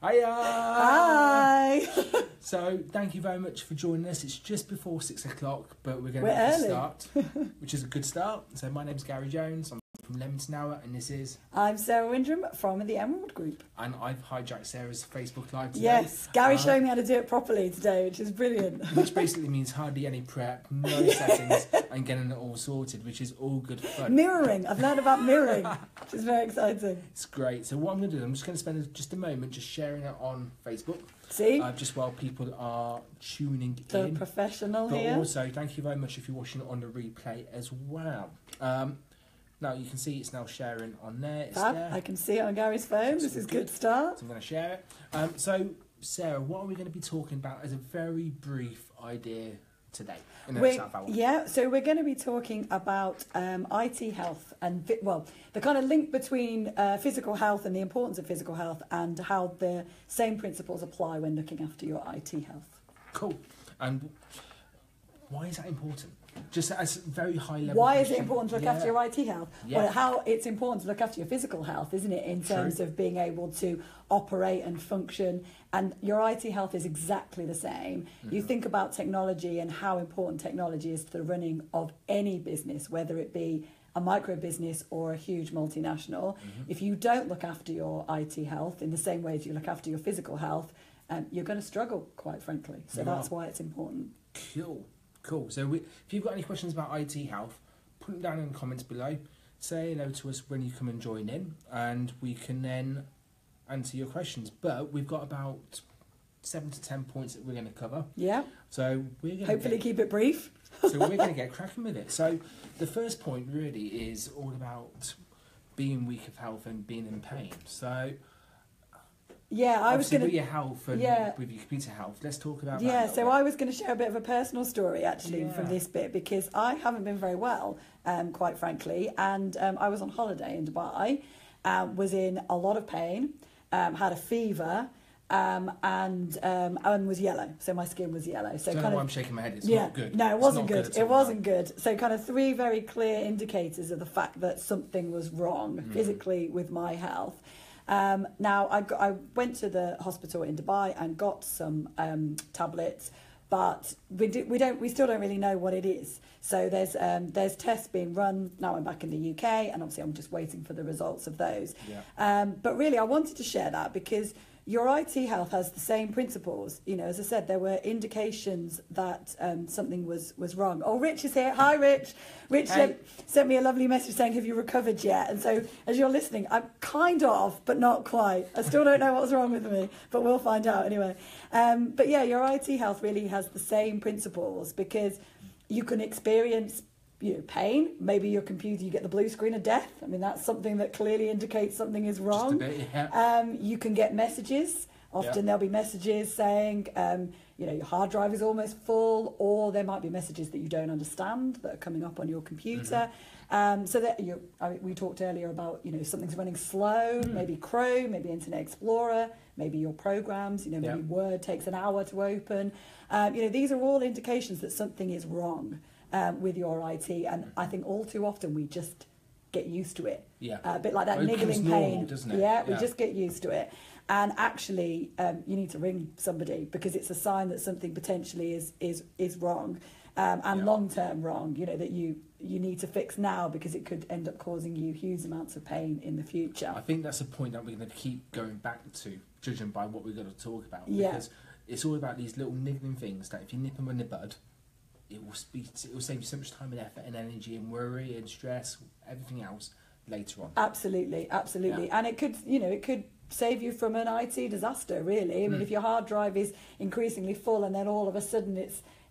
Hiya! Hi! So, thank you very much for joining us. It's just before 6 o'clock, but we're going to We're make a early. start, which is a good start. So, my name's Gary Jones. I'm from Leamington Hour, and this is... I'm Sarah Windrum from the Emerald Group. And I've hijacked Sarah's Facebook Live today. Yes, Gary's showing me how to do it properly today, which is brilliant. Which basically means hardly any prep, no settings, and getting it all sorted, which is all good fun. Mirroring. I've learned about mirroring, which is very exciting. It's great. So, what I'm going to do, I'm just going to spend just a moment just sharing it on Facebook. See? Just while people are tuning The in. professional But here. also, thank you very much if you're watching it on the replay as well. Now, you can see it's now sharing on there. It's Fab. there. I can see it on Gary's phone. That's This is all a good start. So I'm going to share it. So, Sarah, what are we going to be talking about as a very brief idea today in the next half hour? Yeah, so we're going to be talking about IT health and, the kind of link between physical health and the importance of physical health and how the same principles apply when looking after your IT health. Cool. And why is that important? Just as a very high level. Why is it question. important to look after your IT health? Yeah. Well, how it's important to look after your physical health, isn't it? In terms of being able to operate and function. And your IT health is exactly the same. Mm-hmm. You think about technology and how important technology is to the running of any business, whether it be a micro business or a huge multinational. Mm-hmm. If you don't look after your IT health in the same way as you look after your physical health, you're going to struggle, quite frankly. So that's why it's important. Cool. So if you've got any questions about IT health, put them down in the comments below. Say hello to us when you come and join in, and we can then answer your questions. But we've got about 7 to 10 points that we're going to cover. Yeah. So we're going hopefully keep it brief. So we're going to get cracking with it. So the first point really is all about being weak of health and being in pain. So yeah, I was going to with your health and with your computer health. Let's talk about that. Yeah, so I was going to share a bit of a personal story actually from this bit because I haven't been very well, quite frankly, and I was on holiday in Dubai, was in a lot of pain, had a fever, and was yellow. So my skin was yellow. So don't kind know why of, I'm shaking my head. It's yeah, not good. No, it wasn't good. It wasn't no. good. So kind of 3 very clear indicators of the fact that something was wrong physically with my health. Now, I went to the hospital in Dubai and got some tablets, but we still don't really know what it is. So there's tests being run. Now I'm back in the UK, and obviously I'm just waiting for the results of those. Yeah. But really, I wanted to share that because your IT health has the same principles. You know, as I said, there were indications that something was wrong. Oh, Rich is here. Hi, Rich. Rich sent me a lovely message saying, have you recovered yet? And so as you're listening, I'm kind of, but not quite. I still don't know what's wrong with me, but we'll find out anyway. But yeah, your IT health really has the same principles because you can experience pain. Maybe your computer, you get the blue screen of death. I mean, that's something that clearly indicates something is wrong. Just a bit, yeah. You can get messages. Often there'll be messages saying, your hard drive is almost full, or there might be messages that you don't understand that are coming up on your computer. So that we talked earlier about, something's running slow, maybe Chrome, maybe Internet Explorer, maybe your programs, maybe Word takes an hour to open. These are all indications that something is wrong with your IT, and I think all too often we just get used to it. Yeah, a bit like that niggling pain. Normal, doesn't it? Yeah, we just get used to it. And actually, you need to ring somebody because it's a sign that something potentially is wrong, and long-term wrong. That you need to fix now because it could end up causing you huge amounts of pain in the future. I think that's a point that we're going to keep going back to, judging by what we're going to talk about. Yeah. Because it's all about these little niggling things that if you nip them in the bud, it will save you so much time and effort and energy and worry and stress, everything else later on. Absolutely. Yeah. And it could save you from an IT disaster, really. I mean, if your hard drive is increasingly full and then all of a sudden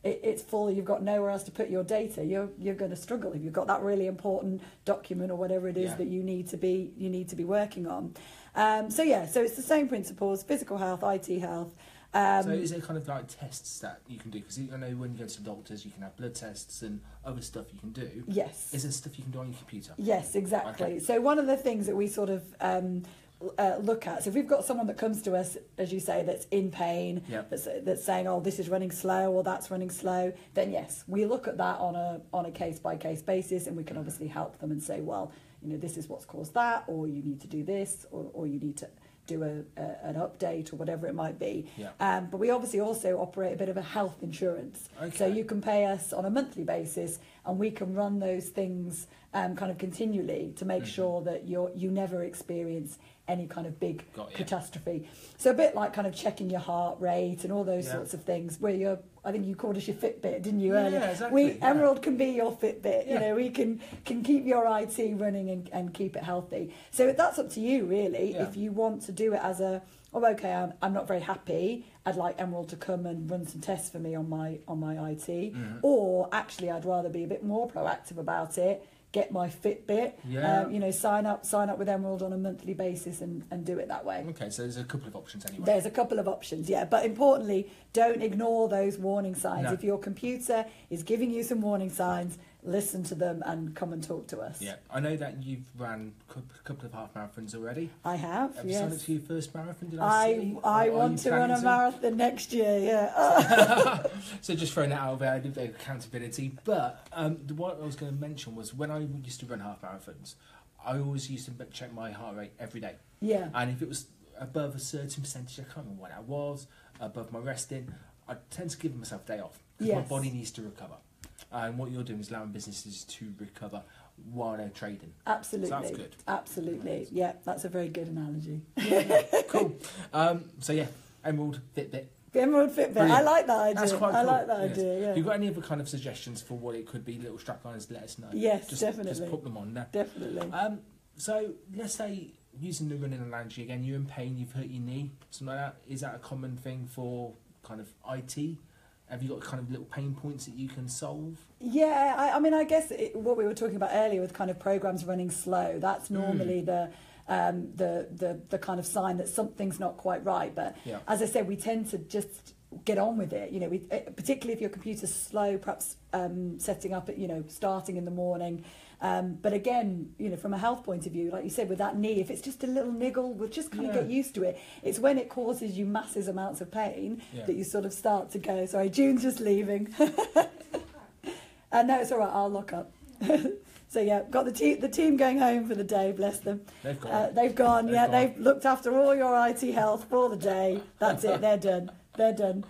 it's full, you've got nowhere else to put your data, you're going to struggle if you've got that really important document or whatever it is that you need to be working on. So it's the same principles: physical health, IT health. So is there kind of like tests that you can do? Because I know when you go to the doctors, you can have blood tests and other stuff you can do. Yes. Is there stuff you can do on your computer? Yes, exactly. Okay. So one of the things that we sort of look at, so if we've got someone that comes to us, as you say, that's in pain, that's saying, oh, this is running slow or that's running slow, then yes, we look at that on a case-by-case basis, and we can obviously help them and say, well, this is what's caused that, or you need to do this, or you need to do an update or whatever it might be. Yeah. But we obviously also operate a bit of a health insurance. Okay. So you can pay us on a monthly basis, and we can run those things kind of continually to make sure that you never experience any kind of big catastrophe. So a bit like kind of checking your heart rate and all those sorts of things, where I think you called us your Fitbit, didn't you, earlier? Yeah, exactly. Emerald can be your Fitbit. You know, we can keep your IT running and keep it healthy. So that's up to you, really. If you want to do it as I'm not very happy, I'd like Emerald to come and run some tests for me on my IT, or actually I'd rather be a bit more proactive about it, get my Fitbit, sign up with Emerald on a monthly basis and do it that way. Okay, so there's a couple of options anyway. There's a couple of options, yeah. But importantly, don't ignore those warning signs. No. If your computer is giving you some warning signs, listen to them and come and talk to us. Yeah, I know that you've ran a couple of half marathons already. I have, Have you yes. signed up to your first marathon, did I see? I want to run a marathon next year, yeah. So just throwing that out there, I did the accountability. But what I was going to mention was when I used to run half marathons, I always used to check my heart rate every day. Yeah. And if it was above a certain percentage, I can't remember what that was, above my resting, I tend to give myself a day off because my body needs to recover. And what you're doing is allowing businesses to recover while they're trading. Absolutely. So that's good. Absolutely. Yeah, that's a very good analogy. Yeah, cool. So yeah, Emerald Fitbit. The Emerald Fitbit. Brilliant. I like that idea. That's quite cool. I like that Yes. idea, yeah. If you've got any other kind of suggestions for what it could be, little straplines, let us know. Yes, just, definitely. Just put them on there. Definitely. So let's say, using the running analogy again, you're in pain, you've hurt your knee, something like that. Is that a common thing for kind of IT? Have you got kind of little pain points that you can solve? Yeah, I mean, I guess what we were talking about earlier with kind of programs running slow, that's normally the kind of sign that something's not quite right. But as I said, we tend to just get on with it. You know, particularly if your computer's slow, perhaps setting up, starting in the morning. But again, from a health point of view, like you said, with that knee, if it's just a little niggle, we'll just kind of get used to it. It's when it causes you massive amounts of pain that you sort of start to go, sorry, June's just leaving. No, it's all right, I'll look up. So yeah, got the team going home for the day, bless them. They've gone. They've gone. They've looked after all your IT health for the day. That's it, they're done. They're done.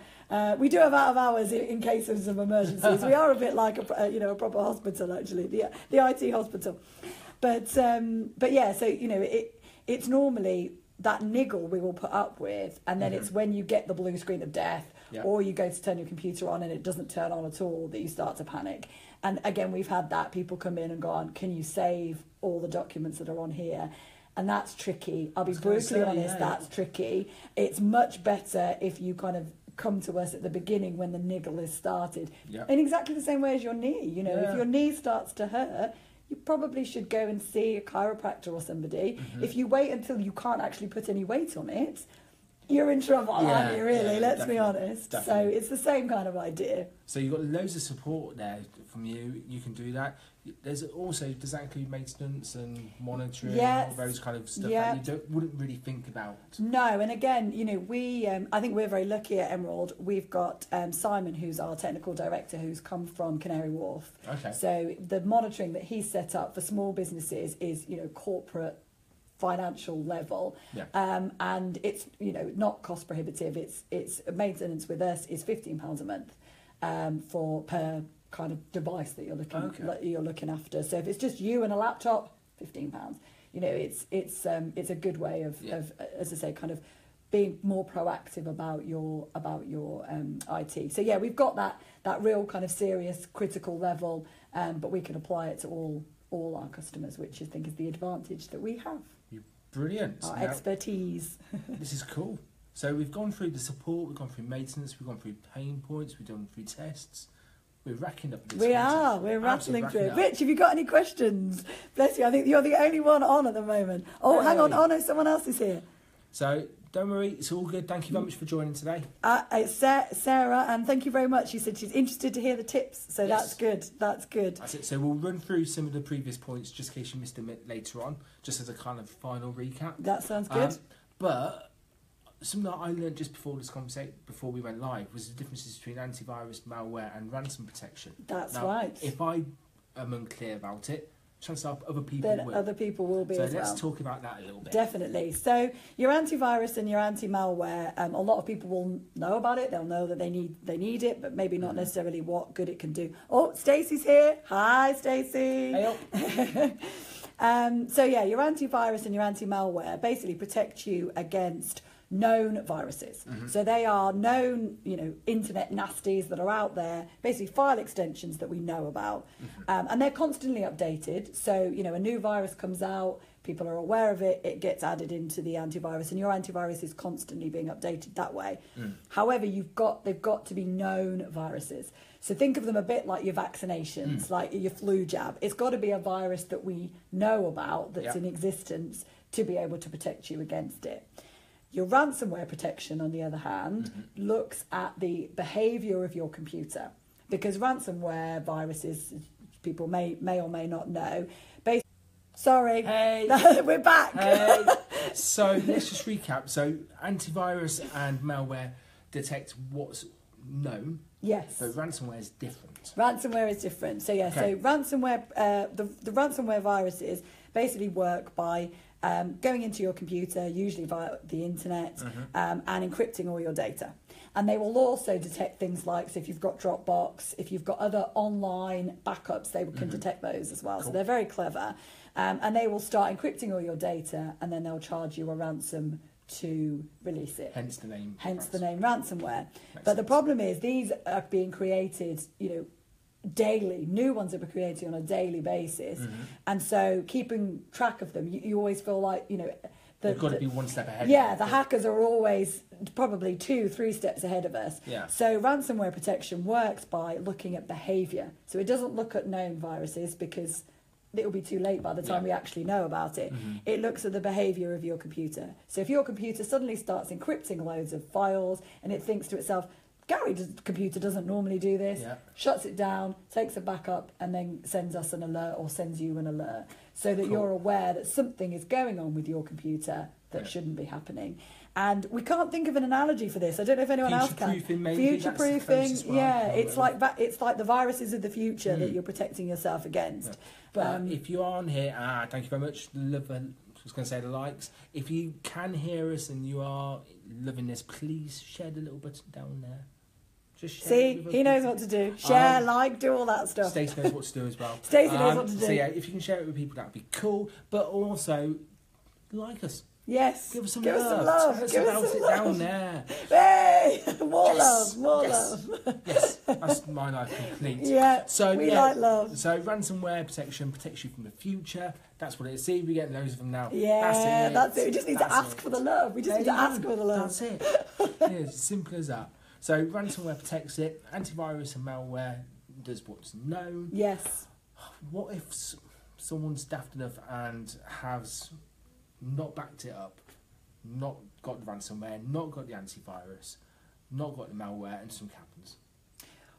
We do have out of hours in case of some emergencies. We are a bit like a proper hospital, actually, the IT hospital. But yeah, so it's normally that niggle we will put up with, and then it's when you get the blue screen of death, or you go to turn your computer on and it doesn't turn on at all, that you start to panic. And again, we've had that. People come in and go on, can you save all the documents that are on here? And that's tricky. I'll be brutally honest, that's tricky. It's much better if you kind of come to us at the beginning when the niggle has started. In exactly the same way as your knee. If your knee starts to hurt, you probably should go and see a chiropractor or somebody. If you wait until you can't actually put any weight on it, you're in trouble, aren't you, really? Let's be honest. Definitely. So it's the same kind of idea. So you've got loads of support there from you. You can do that. Does that include maintenance and monitoring, all those kind of stuff that you wouldn't really think about? No, and again, I think we're very lucky at Emerald. We've got Simon, who's our technical director, who's come from Canary Wharf. Okay. So the monitoring that he's set up for small businesses is, corporate financial level, and it's not cost prohibitive. It's maintenance with us is £15 a month per kind of device that you're looking after. So if it's just you and a laptop, £15. It's a good way of as I say, kind of being more proactive about your IT. So we've got that real kind of serious critical level, but we can apply it to all our customers, which I think is the advantage that we have. Brilliant. Our expertise. This is cool. So we've gone through the support, we've gone through maintenance, we've gone through pain points, we've done through tests. We're racking up this. We're rattling through it. Rich, have you got any questions? Bless you, I think you're the only one on at the moment. Oh, hang on. Oh, no, someone else is here. So don't worry, it's all good. Thank you very much for joining today. It's Sarah, and thank you very much. She said she's interested to hear the tips, so that's good. That's good. That's it. So we'll run through some of the previous points just in case you missed them later on, just as a kind of final recap. That sounds good. But something that I learned just before this conversation, before we went live, was the differences between antivirus, malware, and ransom protection. That's right. If I am unclear about it, chances are other people then will. other people will be as well. So let's talk about that a little bit. Definitely. So your antivirus and your anti-malware, a lot of people will know about it. They'll know that they need it, but maybe not necessarily what good it can do. Oh, Stacey's here. Hi, Stacey. Hey, So yeah, your antivirus and your anti-malware basically protect you against known viruses. So they are known, internet nasties that are out there, basically file extensions that we know about. And they're constantly updated. So, a new virus comes out, people are aware of it, it gets added into the antivirus, and your antivirus is constantly being updated that way. However, they've got to be known viruses. So think of them a bit like your vaccinations, like your flu jab. It's got to be a virus that we know about, that's in existence, to be able to protect you against it. Your ransomware protection, on the other hand, looks at the behaviour of your computer, because ransomware viruses, people may or may not know. Sorry, hey, we're back. Hey. So let's just recap. So antivirus and malware detect what's known. Yes. But ransomware is different. Ransomware is different. So yeah, so ransomware, the ransomware viruses basically work by going into your computer, usually via the internet, and encrypting all your data. And they will also detect things like, so if you've got Dropbox, if you've got other online backups, they can detect those as well. Cool. So they're very clever. And they will start encrypting all your data, and then they'll charge you a ransom to release it. Hence the name. The name ransomware. But the problem is these are being created, daily. New ones are created on a daily basis. And so keeping track of them, you always feel like, they've got to be one step ahead. Yeah, the hackers are always probably 2-3 steps ahead of us. Yeah. So ransomware protection works by looking at behaviour. So it doesn't look at known viruses, because it'll be too late by the time we actually know about it. It looks at the behaviour of your computer. So if your computer suddenly starts encrypting loads of files and it thinks to itself, Gary's computer doesn't normally do this, shuts it down, takes a backup, and then sends us an alert, or sends you an alert, so that you're aware that something is going on with your computer that shouldn't be happening. And we can't think of an analogy for this. I don't know if anyone else can. Future-proofing, it's like the viruses of the future that you're protecting yourself against. But if you are on here, thank you very much. I was going to say the likes. If you can hear us and you are loving this, please share the little button down there. Just share. See, he knows what to do. Share, like, do all that stuff. Stacey knows what to do as well. Stacey knows what to do. So yeah, if you can share it with people, that'd be cool. But also, like us. Yes. Give us some love. Tell us about it down there. Hey! More love. Yes, that's my life complete. Yeah, we like love. So ransomware protection protects you from the future. That's what it is. See, we get loads of them now. Yeah, that's it. We just need to ask for the love. We just need to ask for the love. That's it. Yeah, it's as simple as that. So ransomware protects it. Antivirus and malware does what's known. Yes. What if someone's daft enough and has not backed it up, not got the ransomware, not got the antivirus, not got the malware, and something happens?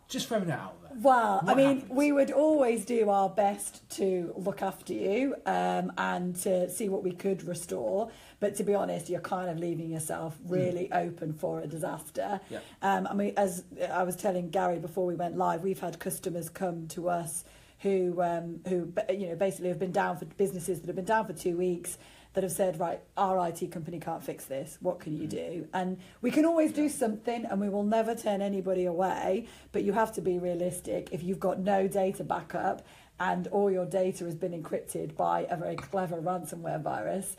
Just throwing that out there. Well, we would always do our best to look after you and to see what we could restore. But to be honest, you're kind of leaving yourself really open for a disaster. Yeah. As I was telling Gary before we went live, we've had customers come to us who basically have been down for businesses that have been down for 2 weeks, that have said, right, our IT company can't fix this. What can you do? And we can always do something, and we will never turn anybody away. But you have to be realistic. If you've got no data backup and all your data has been encrypted by a very clever ransomware virus,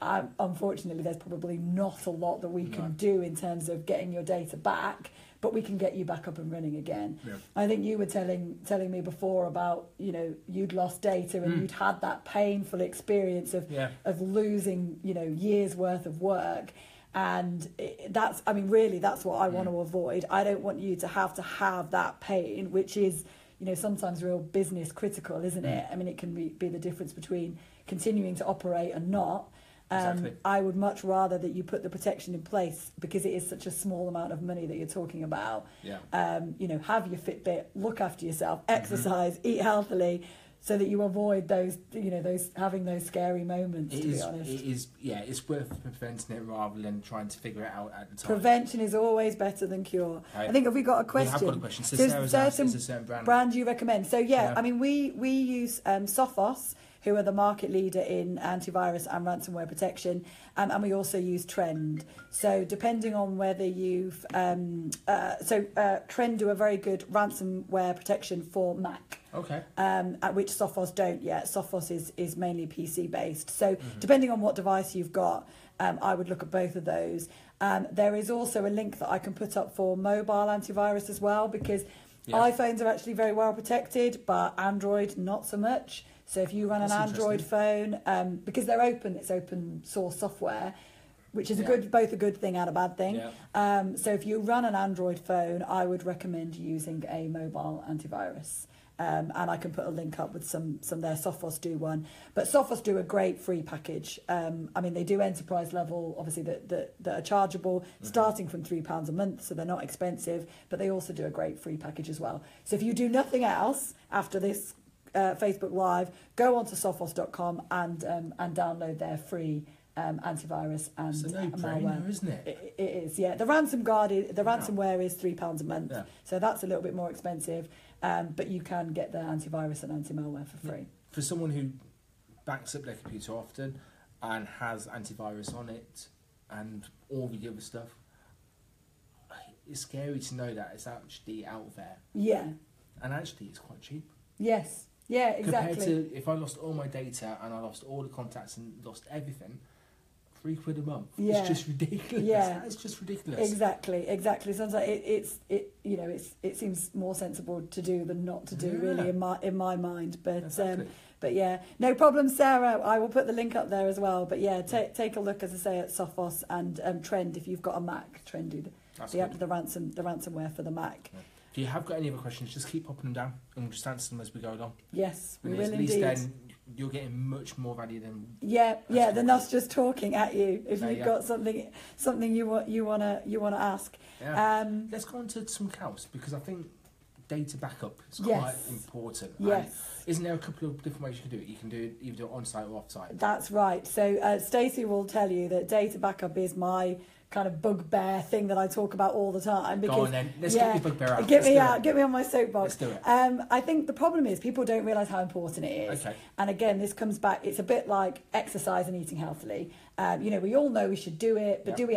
unfortunately, there's probably not a lot that we can do in terms of getting your data back. But we can get you back up and running again. Yeah. I think you were telling me before about, you'd lost data and you'd had that painful experience of losing, years worth of work. And that's what I want to avoid. I don't want you to have that pain, which is, sometimes real business critical, isn't it? I mean, it can be the difference between continuing to operate and not. Exactly. I would much rather that you put the protection in place, because it is such a small amount of money that you're talking about. Yeah. Have your Fitbit, look after yourself, exercise, eat healthily, so that you avoid those, those having those scary moments. Be honest, it's worth preventing it rather than trying to figure it out at the time. Prevention is always better than cure. I think, have we got a question? We have got a question. So There's Sarah's asked, is a certain brand you recommend? So I mean, we use Sophos, who are the market leader in antivirus and ransomware protection, and we also use Trend. So depending on whether you've... Trend do a very good ransomware protection for Mac. Okay. At which Sophos don't yet. Sophos is mainly PC based. So depending on what device you've got, I would look at both of those. There is also a link that I can put up for mobile antivirus as well, because iPhones are actually very well protected, but Android not so much. So if you run an Android phone, because they're open, it's open source software, which is both a good thing and a bad thing. Yeah. So if you run an Android phone, I would recommend using a mobile antivirus. And I can put a link up with some there. Sophos do one, but Sophos do a great free package. I mean, they do enterprise level, obviously that are chargeable, starting from £3 a month, so they're not expensive. But they also do a great free package as well. So if you do nothing else after this Facebook Live, go on to sophos.com and download their free antivirus and it's a no-brainer, isn't it? It is, yeah. The ransomware is £3 a month, so that's a little bit more expensive. But you can get the antivirus and anti-malware for free. For someone who backs up their computer often and has antivirus on it and all the other stuff, it's scary to know that it's actually out there. Yeah. And actually, it's quite cheap. Yes. Yeah, exactly. Compared to if I lost all my data and I lost all the contacts and lost everything, £3 a month. Yeah. It's just ridiculous. Yeah. It's just ridiculous. Exactly. Sometimes it seems more sensible to do than not to do, really, in my mind. But exactly. But yeah, no problem, Sarah. I will put the link up there as well. But yeah, take a look, as I say, at Sophos and Trend if you've got a Mac. Trend do the ransomware for the Mac. Yeah. If you have got any other questions, just keep popping them down and we'll just answer them as we go along. Yes, we will indeed. At least then you're getting much more value than than us just talking at you. If you've got something you wanna ask. Yeah. Let's go on to some else, because I think data backup is quite important. Yes. And isn't there a couple of different ways you can do it? You can do it either on site or off site. That's right. So Stacey will tell you that data backup is my kind of bugbear thing that I talk about all the time. Because, go on then, let's get your bugbear out. Get me on my soapbox. Let's do it. I think the problem is people don't realise how important it is. Okay. And again, this comes back, it's a bit like exercise and eating healthily. We all know we should do it, but do we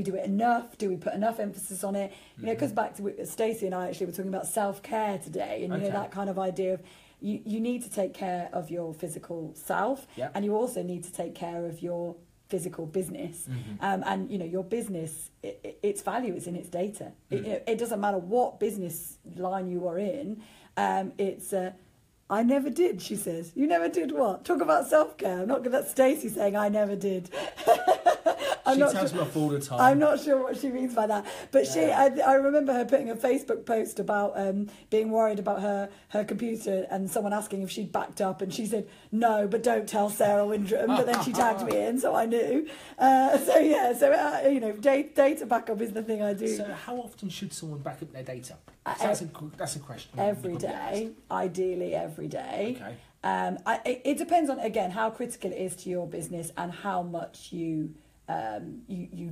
do it enough? Do we put enough emphasis on it? It comes back to Stacey and I actually were talking about self-care today, and that kind of idea of you need to take care of your physical self, and you also need to take care of your physical business. And your business, its value is in its data. It doesn't matter what business line you are in. I never did, she says. You never did what? Talk about self-care. I'm not good. That's Stacey saying I never did. She tells me off all the time. I'm not sure what she means by that. But I remember her putting a Facebook post about being worried about her computer and someone asking if she'd backed up. And she said, no, but don't tell Sarah Windrum. But then she tagged me in, so I knew. Data backup is the thing I do. So how often should someone back up their data? That's a question. Every day, ideally every day. Okay. It depends on, again, how critical it is to your business and how much you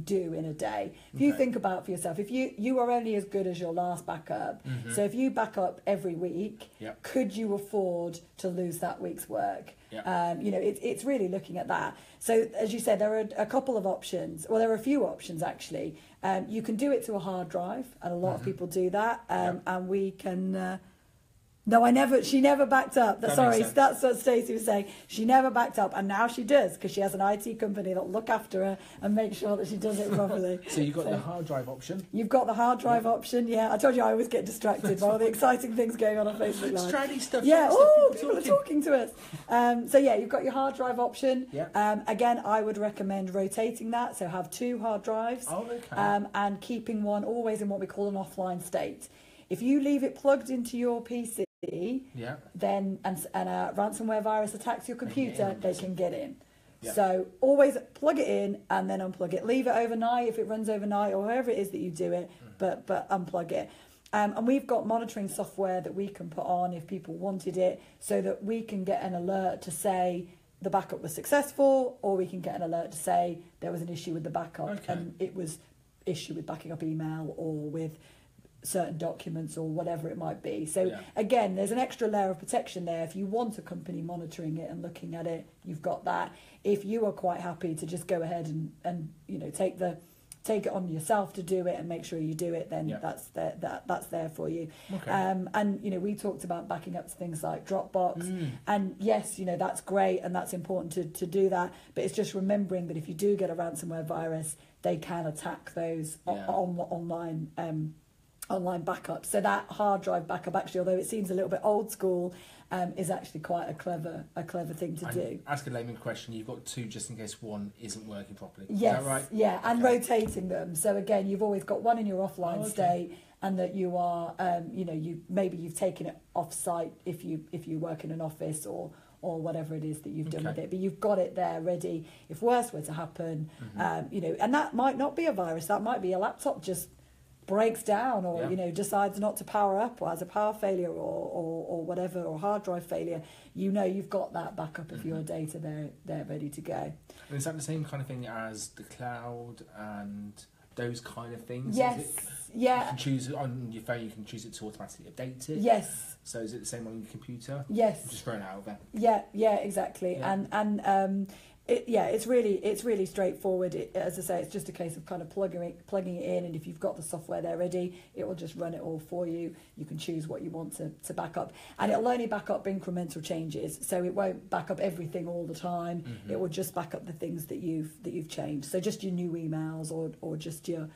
do in a day. If you think about for yourself, if you are only as good as your last backup, so if you back up every week, could you afford to lose that week's work? It's really looking at that. So as you said, there are a couple of options. Well, there are a few options actually. You can do it to a hard drive, and a lot of people do that. And we can. No, she never backed up. That's what Stacey was saying. She never backed up, and now she does, because she has an IT company that look after her and make sure that she does it properly. So you've got the hard drive option. You've got the hard drive option, yeah. I told you I always get distracted by all the exciting things going on Facebook Live. Strandy stuff. Yeah, people are talking to us. You've got your hard drive option. Yeah. Again, I would recommend rotating that, so have 2 hard drives. Oh, okay. And keeping one always in what we call an offline state. If you leave it plugged into your PC, then and a ransomware virus attacks your computer, they can get in. So always plug it in and then unplug it. Leave it overnight if it runs overnight, or however it is that you do it, but unplug it. And we've got monitoring software that we can put on if people wanted it, so that we can get an alert to say the backup was successful, or we can get an alert to say there was an issue with the backup, and it was issue with backing up email or with certain documents or whatever it might be. So again, there's an extra layer of protection there. If you want a company monitoring it and looking at it, you've got that. If you are quite happy to just go ahead and you know, take it on yourself to do it and make sure you do it, then that's there for you. And you know, we talked about backing up to things like Dropbox, and yes, you know, that's great and that's important to do that, but it's just remembering that if you do get a ransomware virus, they can attack those online backup. So that hard drive backup, actually, although it seems a little bit old school, is actually quite a clever thing to do. Ask a layman question, you've got two just in case one isn't working properly. Yes, is that right? Yeah, and rotating them. So again, you've always got one in your offline state, and that you are, you know, you've taken it off site if you work in an office or whatever it is that you've done with it, but you've got it there ready if worse were to happen. You know, and that might not be a virus, that might be a laptop just breaks down, or you know, decides not to power up, or has a power failure, or whatever, or hard drive failure. You know, you've got that backup of your data there ready to go. And is that the same kind of thing as the cloud and those kind of things? Yes. You can choose on your phone, you can choose it to automatically update it. Yes. So is it the same on your computer? Yes. Just thrown out of it. Yeah, exactly. And it's really straightforward. As I say, it's just a case of kind of plugging it in, and if you've got the software there ready, it will just run it all for you. You can choose what you want to back up, and it'll only back up incremental changes, so it won't back up everything all the time. It will just back up the things that you've changed, so just your new emails or just your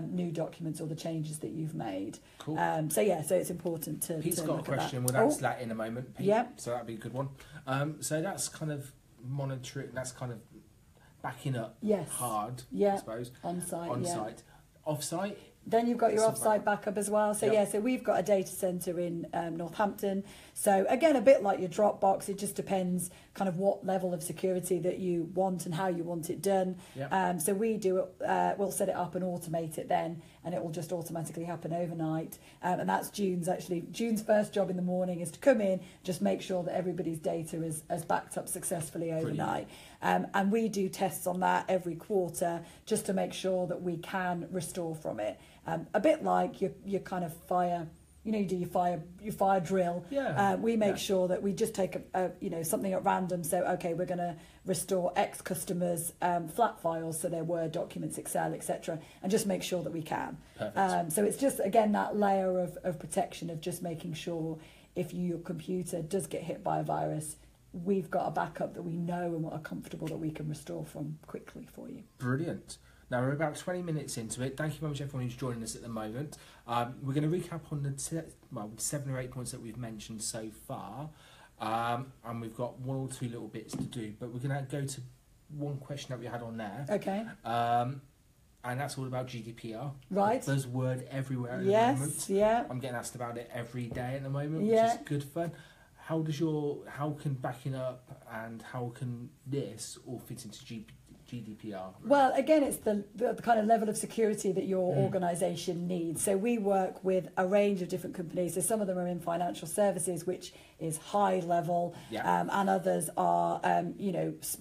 new documents or the changes that you've made. Cool. So it's important to. Pete's got a question. We'll answer that in a moment, Pete. Yeah. So that'd be a good one. So that's kind of monitoring. That's kind of backing up. Yes. Hard. Yeah. I suppose. On site. Off site. Then you've got your off-site backup as well. So so we've got a data centre in Northampton. So again, a bit like your Dropbox, it just depends kind of what level of security that you want and how you want it done. So we do it, we'll set it up and automate it then, and it will just automatically happen overnight. And that's June's first job in the morning is to come in, just make sure that everybody's data is backed up successfully overnight. And we do tests on that every quarter just to make sure that we can restore from it. A bit like your kind of fire, you know, you do your fire drill. We make sure that we just take something at random. So we're going to restore X customers' flat files, so their Word documents, Excel, etc., and just make sure that we can. So it's just again that layer of protection of just making sure if your computer does get hit by a virus, we've got a backup that we know and are comfortable that we can restore from quickly for you. Brilliant. Now we're about 20 minutes into it. Thank you very much everyone who's joining us at the moment. We're going to recap on the 7 or 8 points that we've mentioned so far, and we've got one or two little bits to do, but we're going to go to one question that we had on there. Okay. And that's all about GDPR. Right. Buzzword everywhere at the moment. Yeah. I'm getting asked about it every day at the moment, which is good fun. How can backing up and how can this all fit into GDPR? Well, again, it's the kind of level of security that your organisation needs. So we work with a range of different companies. So some of them are in financial services, which is high level, and others are,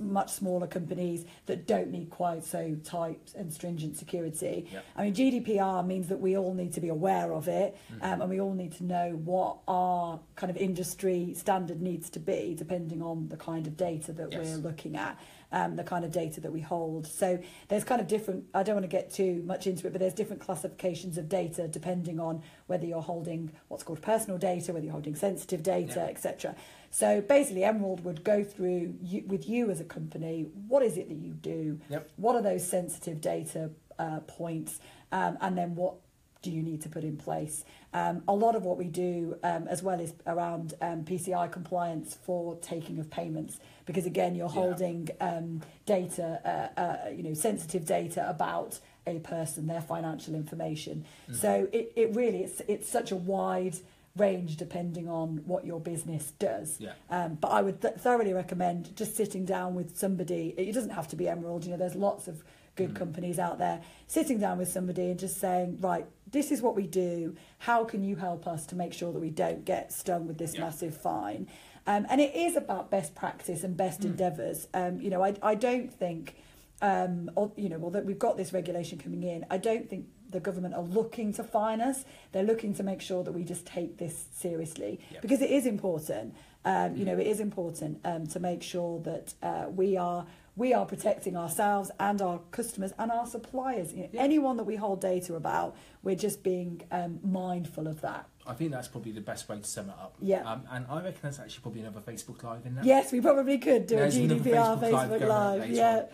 much smaller companies that don't need quite so tight and stringent security. I mean, GDPR means that we all need to be aware of it, and we all need to know what our kind of industry standard needs to be, depending on the kind of data that we're looking at. The kind of data that we hold. So there's kind of different, I don't want to get too much into it, but there's different classifications of data depending on whether you're holding what's called personal data, whether you're holding sensitive data, etc. So basically Emerald would go through with you as a company, what is it that you do? What are those sensitive data points? And then what do you need to put in place? A lot of what we do as well is around PCI compliance for taking of payments, because again you're holding data, sensitive data about a person, their financial information. So it really it's such a wide range depending on what your business does. But I would thoroughly recommend just sitting down with somebody. It doesn't have to be Emerald. There's lots of good companies out there. Sitting down with somebody and just saying, right, this is what we do. How can you help us to make sure that we don't get stung with this massive fine? And it is about best practice and best endeavours. You know, I don't think, although we've got this regulation coming in, I don't think the government are looking to fine us. They're looking to make sure that we just take this seriously, because it is important. You know, it is important to make sure that we are protecting ourselves and our customers and our suppliers. You know, anyone that we hold data about, we're just being mindful of that. I think that's probably the best way to sum it up. Yeah. And I reckon that's actually probably another Facebook Live in there. Yes, we probably could do There's a GDPR Facebook Live. Yeah.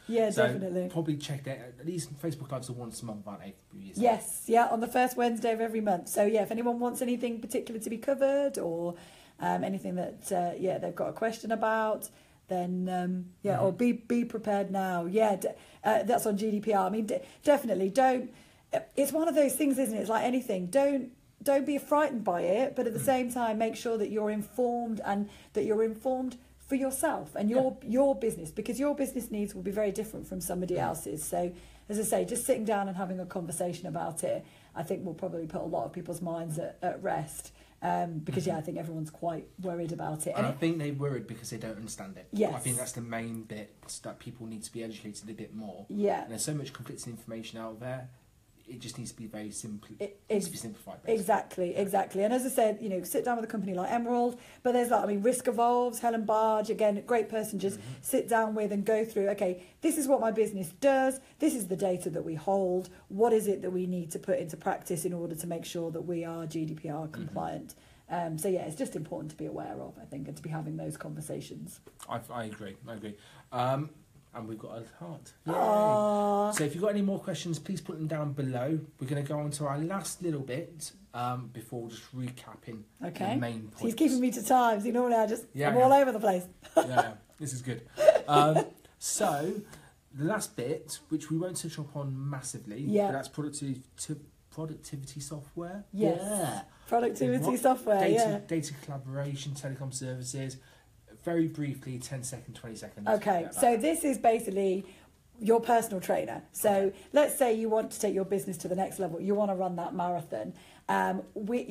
Yeah, so definitely. Probably check that. These Facebook Lives are once a month, aren't they? Yes, yeah, on the first Wednesday of every month. So yeah, if anyone wants anything particular to be covered, or anything that they've got a question about, then or be prepared now. Yeah, that's on GDPR. I mean, definitely don't. It's one of those things, isn't it? It's like anything. Don't be frightened by it, but at the same time, make sure that you're informed, and that you're informed for yourself and your business, because your business needs will be very different from somebody else's. So, as I say, just sitting down and having a conversation about it, I think will probably put a lot of people's minds at rest. Because I think everyone's quite worried about it. And I think they're worried because they don't understand it. Yes. I think that's the main bit, that people need to be educated a bit more. Yeah. And there's so much conflicting information out there. It just needs to be very simple. It needs to be simplified. Basically. Exactly. And as I said, you know, sit down with a company like Emerald, but there's like, I mean, Risk Evolves, Helen Barge, again, a great person, just sit down with and go through, okay, this is what my business does, this is the data that we hold, what is it that we need to put into practice in order to make sure that we are GDPR compliant. So yeah, it's just important to be aware of, I think, and to be having those conversations. I agree. And we've got a heart. So if you've got any more questions, please put them down below. We're going to go on to our last little bit before just recapping the main points. He's keeping me to time. So normally I'm all over the place. This is good. So the last bit, which we won't touch upon massively, but that's productivity software. Yes. Yeah. Productivity software. Data collaboration, telecom services. Very briefly, 10 seconds, 20 seconds. Okay, so this is basically your personal trainer. So let's say you want to take your business to the next level. You want to run that marathon. We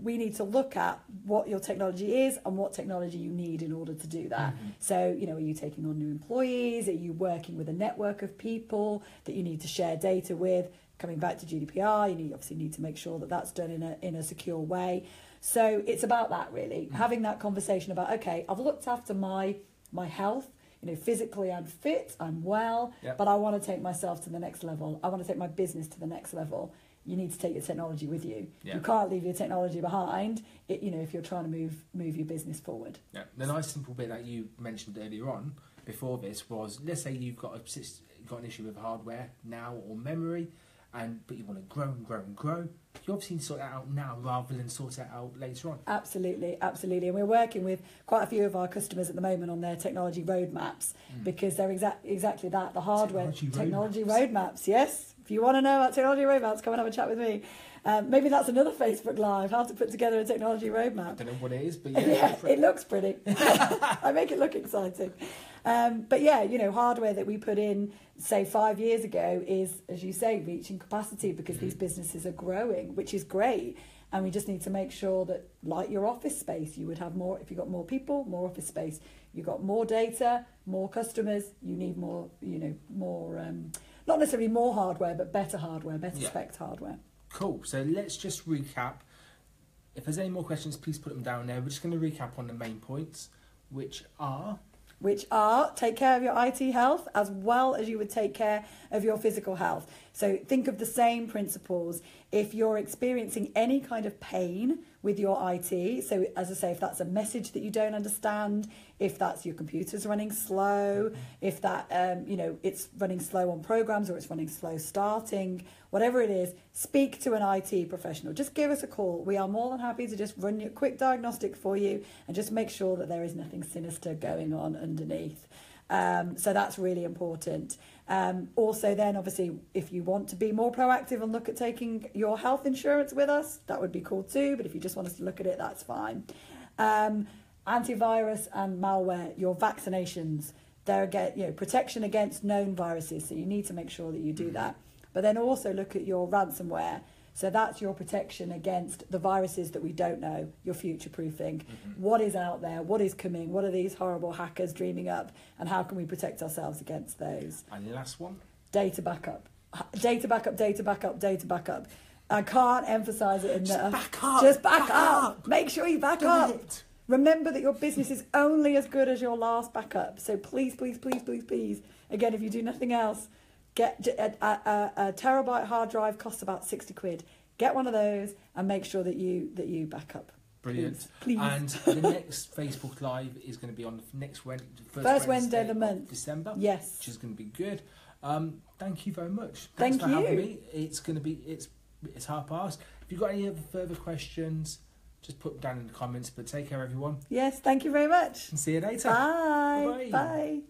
need to look at what your technology is and what technology you need in order to do that. So, you know, are you taking on new employees? Are you working with a network of people that you need to share data with? Coming back to GDPR, you obviously need to make sure that that's done in a secure way. So it's about that, really, having that conversation about, okay, I've looked after my health, you know, physically I'm fit, I'm well, but I want to take myself to the next level. I want to take my business to the next level. You need to take your technology with you. You can't leave your technology behind, if you're trying to move your business forward. Yeah. The nice simple bit that you mentioned earlier on before this was, let's say you've got an issue with hardware now or memory, but you want to grow and grow and grow. You obviously need to sort that out now rather than sort it out later on. Absolutely. And we're working with quite a few of our customers at the moment on their technology roadmaps, because they're exactly that, the hardware technology roadmaps. Yes. If you want to know about technology roadmaps, come and have a chat with me. Maybe that's another Facebook Live, how to put together a technology roadmap. I don't know what it is, but it looks pretty. I make it look exciting. But yeah, hardware that we put in, say 5 years ago, is, as you say, reaching capacity because these businesses are growing, which is great. And we just need to make sure that, like your office space, you would have more, if you've got more people, more office space. You've got more data, more customers, you need more, more, not necessarily more hardware, but better hardware, better spec hardware. Cool. So let's just recap. If there's any more questions, please put them down there. We're just going to recap on the main points, which are take care of your IT health as well as you would take care of your physical health. So think of the same principles. If you're experiencing any kind of pain with your IT, so as I say, if that's a message that you don't understand, if that's your computer's running slow, if that, it's running slow on programs or it's running slow starting, whatever it is, speak to an IT professional. Just give us a call. We are more than happy to just run a quick diagnostic for you and just make sure that there is nothing sinister going on underneath. So that's really important. Also then, obviously, if you want to be more proactive and look at taking your health insurance with us, that would be cool too. But if you just want us to look at it, that's fine. Antivirus and malware, your vaccinations, they're protection against known viruses. So you need to make sure that you do that. But then also look at your ransomware. So that's your protection against the viruses that we don't know. You're future-proofing. Mm-hmm. What is out there? What is coming? What are these horrible hackers dreaming up? And how can we protect ourselves against those? And the last one? Data backup. Data backup, data backup, data backup. I can't emphasise it enough. Just back up. Make sure you back up. Remember that your business is only as good as your last backup. So please, please, please, please, please. Again, if you do nothing else, get a terabyte hard drive, costs about 60 quid. Get one of those and make sure that you back up. Brilliant. Please. And the next Facebook Live is going to be on the first Wednesday of the month. December. Yes. Which is going to be good. Thank you very much. Thank Thanks for you. having me. It's 1:30. If you've got any other further questions, just put them down in the comments. But take care, everyone. Yes, thank you very much. And see you later. Bye. Bye-bye. Bye.